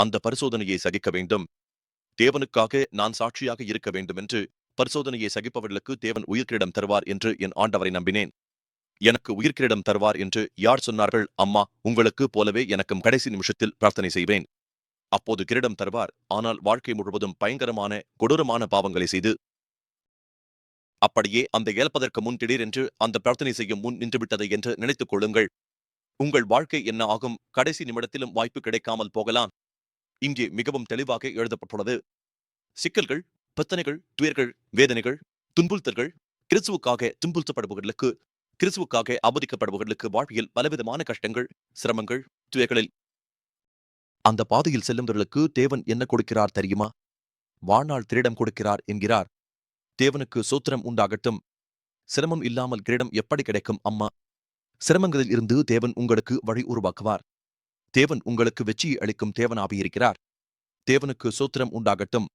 அந்த பரிசோதனையை சகிக்க வேண்டும். தேவனுக்காக நான் சாட்சியாக இருக்க வேண்டும் என்று பரிசோதனையை சகிப்பவர்களுக்கு தேவன் உயிர்க்கிரீடம் தருவார் என்று என் ஆண்டவரை நம்பினேன். எனக்கு உயிர்க்கிரீடம் தருவார் என்று யார் சொன்னார்கள்? அம்மா, உங்களுக்கு போலவே எனக்கும் கடைசி நிமிஷத்தில் பிரார்த்தனை செய்வேன். அப்போது கிரீடம் தருவார். ஆனால் வாழ்க்கை முழுவதும் பயங்கரமான கொடூரமான பாவங்களை செய்து அப்படியே அந்த இழப்பதற்கு முன் திடீரென்று அந்த பிரார்த்தனை செய்யும் முன் நின்றுவிட்டதை என்று நினைத்துக் கொள்ளுங்கள். உங்கள் வாழ்க்கை என்ன ஆகும்? கடைசி நிமிடத்திலும் வாய்ப்பு கிடைக்காமல் போகலாம். இங்கே மிகவும் தெளிவாக எழுதப்பட்டுள்ளது. சிக்கல்கள், பிரச்சனைகள், துயர்கள், வேதனைகள், துன்புறுத்தல்கள், கிறிஸ்துவுக்காக துன்புறுத்தப்படுபவர்களுக்கு, கிறிஸ்துவுக்காக அவமதிக்கப்படுபவர்களுக்கு வாழ்வில் பலவிதமான கஷ்டங்கள், சிரமங்கள், துயர்களில் அந்த பாதையில் செல்லும்பவர்களுக்கு தேவன் என்ன கொடுக்கிறார் தெரியுமா? வாழ்நாள் கிரீடம் கொடுக்கிறார் என்கிறார். தேவனுக்கு சோத்திரம் உண்டாகட்டும். சிரமம் இல்லாமல் கிரீடம் எப்படி கிடைக்கும் அம்மா? சிரமங்களில் இருந்து தேவன் உங்களுக்கு வழி உருவாக்குவார். தேவன் உங்களுக்கு வெற்றியை அளிக்கும் தேவனாக இருக்கிறார். தேவனுக்கு சோத்திரம் உண்டாகட்டும்.